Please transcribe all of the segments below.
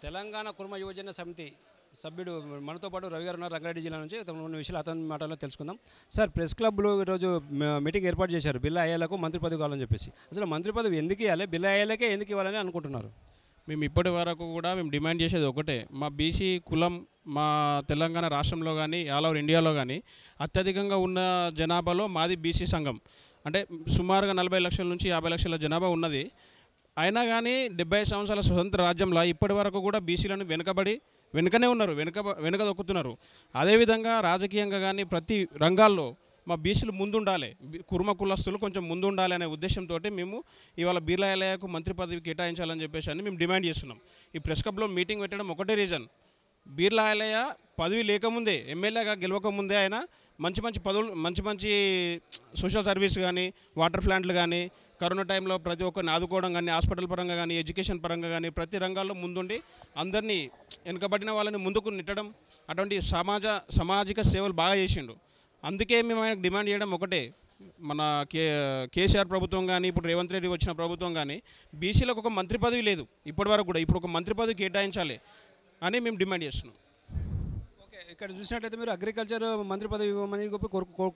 తెలంగాణ కుర్మ యువజన సమితి సభ్యుడు మనతో పాటు రవి గారు ఉన్నారు రంగారెడ్డి జిల్లా నుంచి. కొన్ని విషయాలు అతని మాటల్లో తెలుసుకుందాం. సార్, ప్రెస్ క్లబ్లో ఈరోజు మీటింగ్ ఏర్పాటు చేశారు బిల్లా అయ్యేలకు మంత్రి పదవి కావాలని చెప్పేసి. అసలు మంత్రి పదవి ఎందుకు ఇవ్వాలి, బిల్లా అయ్యేలకే ఎందుకు ఇవ్వాలని అనుకుంటున్నారు? మేము ఇప్పటి వరకు కూడా మేము డిమాండ్ చేసేది ఒకటే, మా బీసీ కులం మా తెలంగాణ రాష్ట్రంలో కానీ ఆల్ ఓవర్ ఇండియాలో కానీ అత్యధికంగా ఉన్న జనాభాలో మాది బీసీ సంఘం. అంటే సుమారుగా 40 లక్షల నుంచి 50 లక్షల జనాభా ఉన్నది. అయినా కానీ 75 సంవత్సరాల స్వతంత్ర రాజ్యంలో ఇప్పటి వరకు కూడా బీసీలను వెనుకనే ఉన్నారు, వెనుక దొక్కుతున్నారు. అదేవిధంగా రాజకీయంగా కానీ ప్రతి రంగాల్లో మా బీసీలు ముందుండాలి, కుర్మ కులస్తులు కొంచెం ముందుండాలి అనే ఉద్దేశంతో మేము ఇవాళ బిర్లా ఎలయ్యకు మంత్రి పదవి కేటాయించాలని చెప్పేసి అని మేము డిమాండ్ చేస్తున్నాం. ఈ ప్రెస్ క్లబ్లో మీటింగ్ పెట్టడం ఒకటే రీజన్, బిర్లా ఎలయ్య పదవి లేకముందే, ఎమ్మెల్యేగా గెలవకముందే ఆయన మంచి మంచి పదవులు, మంచి సోషల్ సర్వీస్ కానీ, వాటర్ ప్లాంట్లు కానీ, కరోనా టైంలో ప్రతి ఒక్కరిని ఆదుకోవడం కానీ, హాస్పిటల్ పరంగా కానీ, ఎడ్యుకేషన్ పరంగా కానీ ప్రతి రంగాల్లో ముందుండి అందరినీ వెనుకబడిన వాళ్ళని ముందుకు నెట్టడం, అటువంటి సామాజిక సేవలు బాగా చేసిండు. అందుకే మేము ఆయనకు డిమాండ్ చేయడం ఒకటే, మన కేసీఆర్ ప్రభుత్వం కానీ ఇప్పుడు రేవంత్ రెడ్డి వచ్చిన ప్రభుత్వం కానీ బీసీలకు ఒక మంత్రి పదవి లేదు ఇప్పటి వరకు కూడా, ఇప్పుడు ఒక మంత్రి పదవి కేటాయించాలి అని మేము డిమాండ్ చేస్తున్నాం. ఓకే, ఇక్కడ చూసినట్లయితే మీరు అగ్రికల్చర్ మంత్రి పదవి ఇవ్వమని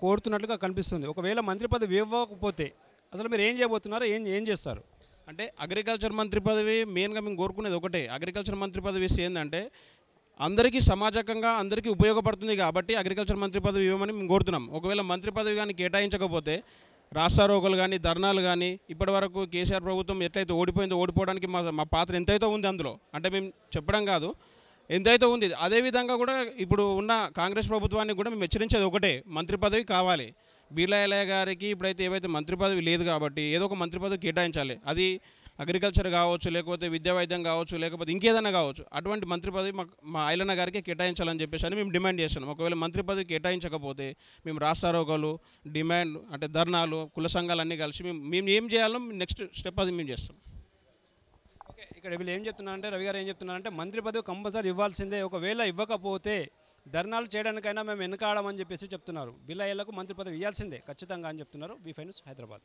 కోరుతున్నట్లుగా కనిపిస్తుంది. ఒకవేళ మంత్రి పదవి ఇవ్వకపోతే అసలు మీరు ఏం చేయబోతున్నారు, ఏం చేస్తారు? అంటే అగ్రికల్చర్ మంత్రి పదవి మెయిన్గా మేము కోరుకునేది ఒకటే, అగ్రికల్చర్ మంత్రి పదవి ఇస్తే ఏంటంటే అందరికీ సమాజకంగా అందరికీ ఉపయోగపడుతుంది కాబట్టి అగ్రికల్చర్ మంత్రి పదవి ఇవ్వమని మేము కోరుతున్నాం. ఒకవేళ మంత్రి పదవి కానీ కేటాయించకపోతే రాస్తారోకలు కానీ, ధర్నాలు కానీ, ఇప్పటి వరకు కేసీఆర్ ప్రభుత్వం ఎట్లయితే ఓడిపోయిందో ఓడిపోవడానికి మా పాత్ర ఎంతైతే ఉంది అందులో, అంటే మేము చెప్పడం కాదు, ఎంతైతే ఉంది. అదేవిధంగా కూడా ఇప్పుడు ఉన్న కాంగ్రెస్ ప్రభుత్వానికి కూడా మేము హెచ్చరించేది ఒకటే, మంత్రి పదవి కావాలి. బిర్లా ఎలయ్య గారికి ఇప్పుడైతే ఏవైతే మంత్రి పదవి లేదు కాబట్టి ఏదో ఒక మంత్రి పదవి కేటాయించాలి. అది అగ్రికల్చర్ కావచ్చు, లేకపోతే విద్యా వైద్యం కావచ్చు, లేకపోతే ఇంకేదైనా కావచ్చు, అటువంటి మంత్రి పదవి మా ఐలన్న గారికి కేటాయించాలని చెప్పేసి అని మేము డిమాండ్ చేస్తున్నాం. ఒకవేళ మంత్రి పదవి కేటాయించకపోతే మేము రాస్తారోకలు, డిమాండ్ అంటే ధర్నాలు, కుల సంఘాలు అన్నీ కలిసి మేము ఏం చేయాలో నెక్స్ట్ స్టెప్ అది మేము చేస్తాం. ఓకే, ఇక్కడ వీళ్ళు ఏం చెప్తున్నారంటే, రవి గారు ఏం చెప్తున్నారంటే మంత్రి పదవి కంపల్సరీ ఇవ్వాల్సిందే, ఒకవేళ ఇవ్వకపోతే ధర్నాలు చేయడానికైనా మేము వెనకాడమని చెప్పేసి చెప్తున్నారు. బిల్లా ఎల్లకు మంత్రి పదవి ఇవ్వాల్సిందే ఖచ్చితంగా అని చెప్తున్నారు. V five news, Hyderabad.